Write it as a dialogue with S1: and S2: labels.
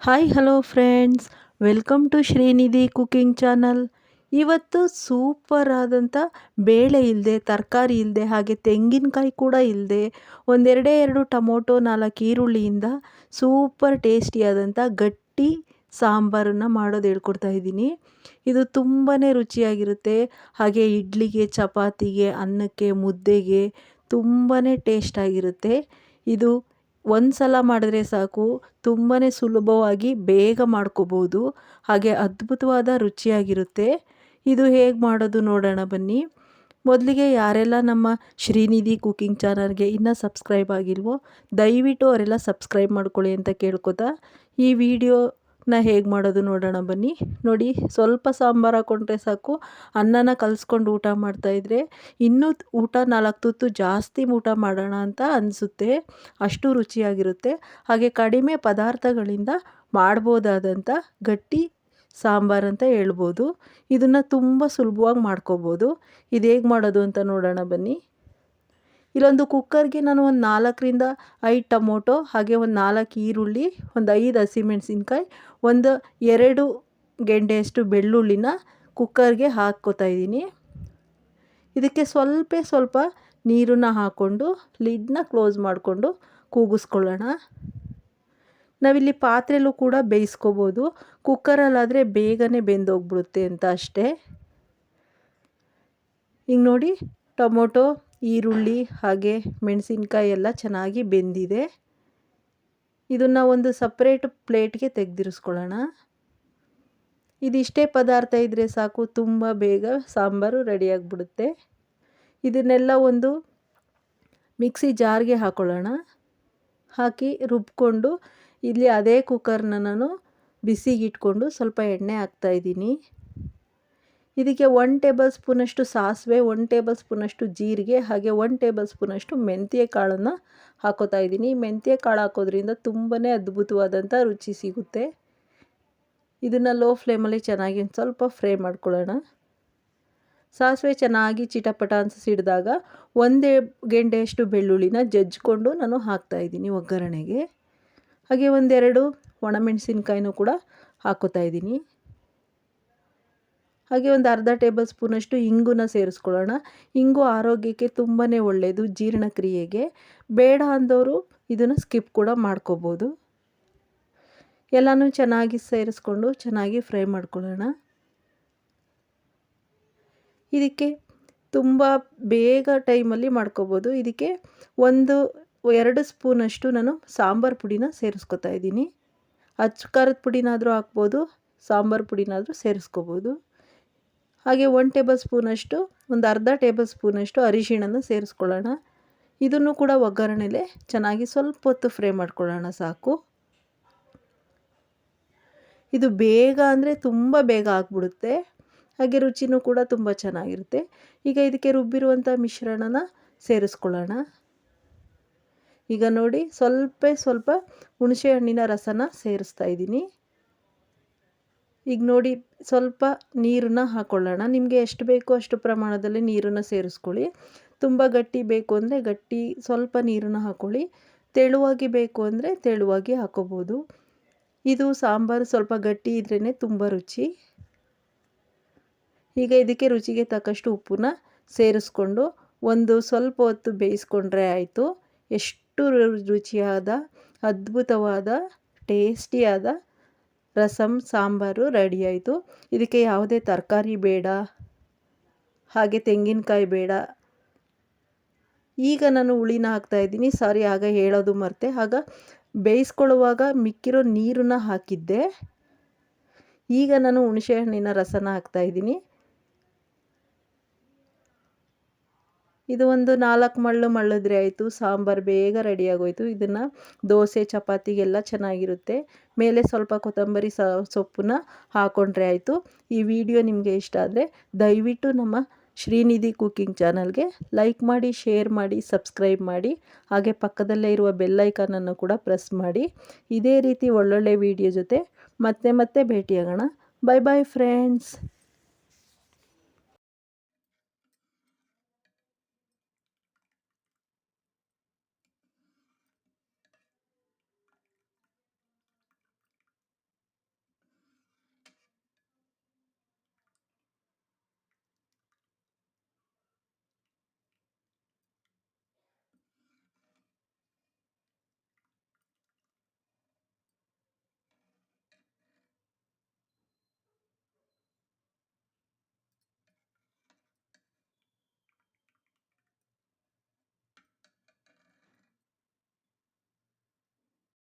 S1: Hi hello friends, welcome to Shrinidhi cooking channel. ಇವತ್ತು super ಆದಂಥ ಬೇಳೆ ಇಲ್ಲದೆ, ತರಕಾರಿ ಇಲ್ಲದೆ, ಹಾಗೆ ತೆಂಗಿನಕಾಯಿ ಕೂಡ ಇಲ್ಲದೆ, ಎರಡು ಟೊಮೊಟೊ 4 ಈರುಳ್ಳಿಯಿಂದ ಸೂಪರ್ ಟೇಸ್ಟಿಯಾದಂಥ ಗಟ್ಟಿ ಸಾಂಬಾರನ್ನು ಮಾಡೋದು ಹೇಳ್ಕೊಡ್ತಾ ಇದ್ದೀನಿ. ಇದು ತುಂಬಾ ರುಚಿಯಾಗಿರುತ್ತೆ. ಹಾಗೆ ಇಡ್ಲಿಗೆ, ಚಪಾತಿಗೆ, ಅನ್ನಕ್ಕೆ, ಮುದ್ದೆಗೆ ತುಂಬಾ ಟೇಸ್ಟಾಗಿರುತ್ತೆ. ಇದು ಒಂದು ಸಲ ಮಾಡಿದ್ರೆ ಸಾಕು, ತುಂಬಾ ಸುಲಭವಾಗಿ ಬೇಗ ಮಾಡ್ಕೋಬೋದು. ಹಾಗೆ ಅದ್ಭುತವಾದ ರುಚಿಯಾಗಿರುತ್ತೆ. ಇದು ಹೇಗೆ ಮಾಡೋದು ನೋಡೋಣ ಬನ್ನಿ. ಮೊದಲಿಗೆ ಯಾರೆಲ್ಲ ನಮ್ಮ ಶ್ರೀನಿಧಿ ಕುಕಿಂಗ್ ಚಾನಲ್ಗೆ ಇನ್ನೂ ಸಬ್ಸ್ಕ್ರೈಬ್ ಆಗಿಲ್ವೋ ದಯವಿಟ್ಟು ಅವರೆಲ್ಲ ಸಬ್ಸ್ಕ್ರೈಬ್ ಮಾಡ್ಕೊಳ್ಳಿ ಅಂತ ಕೇಳ್ಕೊತಾ ಈ ವಿಡಿಯೋನ ಹೇಗೆ ಮಾಡೋದು ನೋಡೋಣ ಬನ್ನಿ. ನೋಡಿ, ಸ್ವಲ್ಪ ಸಾಂಬಾರು ಹಾಕ್ಕೊಂಡ್ರೆ ಸಾಕು, ಅನ್ನನ ಕಲಿಸ್ಕೊಂಡು ಊಟ ಮಾಡ್ತಾಯಿದ್ರೆ ಇನ್ನೂ ಊಟ 4 ತುತ್ತು ಜಾಸ್ತಿ ಊಟ ಮಾಡೋಣ ಅಂತ ಅನಿಸುತ್ತೆ. ಅಷ್ಟು ರುಚಿಯಾಗಿರುತ್ತೆ. ಹಾಗೆ ಕಡಿಮೆ ಪದಾರ್ಥಗಳಿಂದ ಮಾಡ್ಬೋದಾದಂಥ ಗಟ್ಟಿ ಸಾಂಬಾರಂತ ಹೇಳ್ಬೋದು. ಇದನ್ನು ತುಂಬ ಸುಲಭವಾಗಿ ಮಾಡ್ಕೋಬೋದು. ಇದು ಹೇಗೆ ಮಾಡೋದು ಅಂತ ನೋಡೋಣ ಬನ್ನಿ. ಇಲ್ಲೊಂದು ಕುಕ್ಕರ್ಗೆ ನಾನು ಒಂದು 4ರಿಂದ 5 ಟೊಮೊಟೊ, ಹಾಗೆ ಒಂದು 4 ಈರುಳ್ಳಿ, ಒಂದು 5 ಹಸಿಮೆಣಸಿನ್ಕಾಯಿ, ಒಂದು 2 ಗೆಡ್ಡೆಯಷ್ಟು ಬೆಳ್ಳುಳ್ಳಿನ ಕುಕ್ಕರ್ಗೆ ಹಾಕ್ಕೋತಾ ಇದ್ದೀನಿ. ಇದಕ್ಕೆ ಸ್ವಲ್ಪ ನೀರನ್ನು ಹಾಕ್ಕೊಂಡು ಲಿಡ್ನ ಕ್ಲೋಸ್ ಮಾಡಿಕೊಂಡು ಕೂಗಿಸ್ಕೊಳ್ಳೋಣ. ನಾವಿಲ್ಲಿ ಪಾತ್ರೆಯಲ್ಲೂ ಕೂಡ ಬೇಯಿಸ್ಕೋಬೋದು, ಕುಕ್ಕರಲ್ಲಾದರೆ ಬೇಗನೆ ಬೆಂದೋಗ್ಬಿಡುತ್ತೆ ಅಂತ ಅಷ್ಟೇ. ಈಗ ನೋಡಿ, ಟೊಮೊಟೊ, ಈರುಳ್ಳಿ ಹಾಗೆ ಮೆಣಸಿನ್ಕಾಯಿ ಎಲ್ಲ ಚೆನ್ನಾಗಿ ಬೆಂದಿದೆ. ಇದನ್ನು ಒಂದು ಸಪ್ರೇಟ್ ಪ್ಲೇಟ್ಗೆ ತೆಗೆದಿರಿಸ್ಕೊಳ್ಳೋಣ. ಇದಿಷ್ಟೇ ಪದಾರ್ಥ ಇದ್ದರೆ ಸಾಕು, ತುಂಬ ಬೇಗ ಸಾಂಬಾರು ರೆಡಿಯಾಗಿಬಿಡುತ್ತೆ. ಇದನ್ನೆಲ್ಲ ಒಂದು ಮಿಕ್ಸಿ ಜಾರ್ಗೆ ಹಾಕ್ಕೊಳ್ಳೋಣ. ಹಾಕಿ ರುಬ್ಕೊಂಡು, ಇಲ್ಲಿ ಅದೇ ಕುಕ್ಕರ್ನ ನಾನು ಬಿಸಿಗಿಟ್ಕೊಂಡು ಸ್ವಲ್ಪ ಎಣ್ಣೆ ಹಾಕ್ತಾಯಿದ್ದೀನಿ. ಇದಕ್ಕೆ 1 ಟೇಬಲ್ ಸ್ಪೂನಷ್ಟು ಸಾಸಿವೆ, 1 ಟೇಬಲ್ ಸ್ಪೂನಷ್ಟು ಜೀರಿಗೆ, ಹಾಗೆ 1 ಟೇಬಲ್ ಸ್ಪೂನಷ್ಟು ಮೆಂತ್ಯ ಕಾಳನ್ನು ಹಾಕೋತಾ ಇದ್ದೀನಿ. ಮೆಂತ್ಯ ಕಾಳು ಹಾಕೋದ್ರಿಂದ ತುಂಬಾ ಅದ್ಭುತವಾದಂಥ ರುಚಿ ಸಿಗುತ್ತೆ. ಇದನ್ನು ಲೋ ಫ್ಲೇಮಲ್ಲಿ ಚೆನ್ನಾಗಿ ಒಂದು ಸ್ವಲ್ಪ ಫ್ರೈ ಮಾಡ್ಕೊಳ್ಳೋಣ. ಸಾಸಿವೆ ಚೆನ್ನಾಗಿ ಚಿಟಪಟ ಸಿಡಿದಾಗ 1 ಗೆಡ್ಡೆಯಷ್ಟು ಬೆಳ್ಳುಳ್ಳಿನ ಜಜ್ಜಿಕೊಂಡು ನಾನು ಹಾಕ್ತಾಯಿದ್ದೀನಿ ಒಗ್ಗರಣೆಗೆ. ಹಾಗೆ 2 ಒಣಮೆಣಸಿನ್ಕಾಯಿನೂ ಕೂಡ ಹಾಕ್ಕೋತಾ ಇದ್ದೀನಿ. ಹಾಗೆ ಒಂದು ಅರ್ಧ ಟೇಬಲ್ ಸ್ಪೂನಷ್ಟು ಇಂಗುನ ಸೇರಿಸ್ಕೊಳ್ಳೋಣ. ಇಂಗು ಆರೋಗ್ಯಕ್ಕೆ ತುಂಬಾ ಒಳ್ಳೆಯದು, ಜೀರ್ಣಕ್ರಿಯೆಗೆ. ಬೇಡ ಅಂದವರು ಇದನ್ನು ಸ್ಕಿಪ್ ಕೂಡ ಮಾಡ್ಕೋಬೋದು. ಎಲ್ಲನೂ ಚೆನ್ನಾಗಿ ಸೇರಿಸ್ಕೊಂಡು ಚೆನ್ನಾಗಿ ಫ್ರೈ ಮಾಡ್ಕೊಳ್ಳೋಣ. ಇದಕ್ಕೆ ತುಂಬ ಬೇಗ ಟೈಮಲ್ಲಿ ಮಾಡ್ಕೋಬೋದು. ಇದಕ್ಕೆ 2 ಸ್ಪೂನಷ್ಟು ನಾನು ಸಾಂಬಾರು ಪುಡಿನ ಸೇರಿಸ್ಕೊತಾ ಇದ್ದೀನಿ. ಅಚ್ಚ ಖಾರದ ಪುಡಿನಾದರೂ ಹಾಕ್ಬೋದು, ಸಾಂಬಾರು ಪುಡಿನಾದರೂ ಸೇರಿಸ್ಕೋಬೋದು. ಹಾಗೆ 1 ಟೇಬಲ್ ಸ್ಪೂನಷ್ಟು, ಒಂದು ಅರ್ಧ ಟೇಬಲ್ ಸ್ಪೂನಷ್ಟು ಅರಿಶಿಣನ ಸೇರಿಸ್ಕೊಳ್ಳೋಣ. ಇದನ್ನು ಕೂಡ ಒಗ್ಗರಣೆಲೆ ಚೆನ್ನಾಗಿ ಸ್ವಲ್ಪ ಹೊತ್ತು ಫ್ರೈ ಮಾಡ್ಕೊಳ್ಳೋಣ ಸಾಕು. ಇದು ಬೇಗ ಅಂದರೆ ತುಂಬ ಬೇಗ ಆಗಿಬಿಡುತ್ತೆ. ಹಾಗೆ ರುಚಿನೂ ಕೂಡ ತುಂಬ ಚೆನ್ನಾಗಿರುತ್ತೆ. ಈಗ ಇದಕ್ಕೆ ರುಬ್ಬಿರುವಂಥ ಮಿಶ್ರಣನ ಸೇರಿಸ್ಕೊಳ್ಳೋಣ. ಈಗ ನೋಡಿ, ಸ್ವಲ್ಪ ಹುಣಸೆ ಹಣ್ಣಿನ ರಸನ ಸೇರಿಸ್ತಾ ಇದ್ದೀನಿ. ಈಗ ನೋಡಿ, ಸ್ವಲ್ಪ ನೀರನ್ನು ಹಾಕ್ಕೊಳ್ಳೋಣ. ನಿಮಗೆ ಎಷ್ಟು ಬೇಕೋ ಅಷ್ಟು ಪ್ರಮಾಣದಲ್ಲಿ ನೀರನ್ನು ಸೇರಿಸ್ಕೊಳ್ಳಿ. ತುಂಬ ಗಟ್ಟಿ ಬೇಕು ಅಂದರೆ ಗಟ್ಟಿ ಸ್ವಲ್ಪ ನೀರನ್ನು ಹಾಕ್ಕೊಳ್ಳಿ. ತೆಳುವಾಗಿ ಬೇಕು ಅಂದರೆ ತೆಳುವಾಗಿ ಹಾಕ್ಕೋಬೋದು. ಇದು ಸಾಂಬಾರು ಸ್ವಲ್ಪ ಗಟ್ಟಿ ಇದ್ರೇ ತುಂಬ ರುಚಿ. ಈಗ ಇದಕ್ಕೆ ರುಚಿಗೆ ತಕ್ಕಷ್ಟು ಉಪ್ಪನ್ನ ಸೇರಿಸ್ಕೊಂಡು ಒಂದು ಸ್ವಲ್ಪ ಹೊತ್ತು ಬೇಯಿಸ್ಕೊಂಡ್ರೆ ಆಯಿತು. ಎಷ್ಟು ರುಚಿಯಾದ, ಅದ್ಭುತವಾದ, ಟೇಸ್ಟಿಯಾದ ರಸಮ್ ಸಾಂಬಾರು ರೆಡಿ ಆಯಿತು. ಇದಕ್ಕೆ ಯಾವುದೇ ತರಕಾರಿ ಬೇಡ, ಹಾಗೆ ತೆಂಗಿನಕಾಯಿ ಬೇಡ. ಈಗ ನಾನು ಹುಳಿನ ಹಾಕ್ತಾಯಿದ್ದೀನಿ. ಸಾರಿ, ಆಗ ಹೇಳೋದು ಮರೆತೆ. ಆಗ ಬೇಯಿಸ್ಕೊಳ್ಳುವಾಗ ಮಿಕ್ಕಿರೋ ನೀರನ್ನ ಹಾಕಿದ್ದೆ. ಈಗ ನಾನು ಹುಣಸೆ ಹಣ್ಣಿನ ರಸನ ಹಾಕ್ತಾಯಿದ್ದೀನಿ. ಇದು ಒಂದು 4 ಮಳ್ಳಿದ್ರೆ ಆಯಿತು, ಸಾಂಬಾರು ಬೇಗ ರೆಡಿಯಾಗೋಯಿತು. ಇದನ್ನು ದೋಸೆ, ಚಪಾತಿಗೆಲ್ಲ ಚೆನ್ನಾಗಿರುತ್ತೆ. ಮೇಲೆ ಸ್ವಲ್ಪ ಕೊತ್ತಂಬರಿ ಸೊಪ್ಪನ್ನ ಹಾಕ್ಕೊಂಡ್ರೆ ಆಯಿತು. ಈ ವಿಡಿಯೋ ನಿಮಗೆ ಇಷ್ಟ ಆದರೆ ದಯವಿಟ್ಟು ನಮ್ಮ ಶ್ರೀನಿಧಿ ಕುಕಿಂಗ್ ಚಾನಲ್ಗೆ ಲೈಕ್ ಮಾಡಿ, ಶೇರ್ ಮಾಡಿ, ಸಬ್ಸ್ಕ್ರೈಬ್ ಮಾಡಿ. ಹಾಗೆ ಪಕ್ಕದಲ್ಲೇ ಇರುವ ಬೆಲ್ಲೈಕನನ್ನು ಕೂಡ ಪ್ರೆಸ್ ಮಾಡಿ. ಇದೇ ರೀತಿ ಒಳ್ಳೊಳ್ಳೆ ವಿಡಿಯೋ ಜೊತೆ ಮತ್ತೆ ಭೇಟಿಯಾಗೋಣ. Bye bye friends.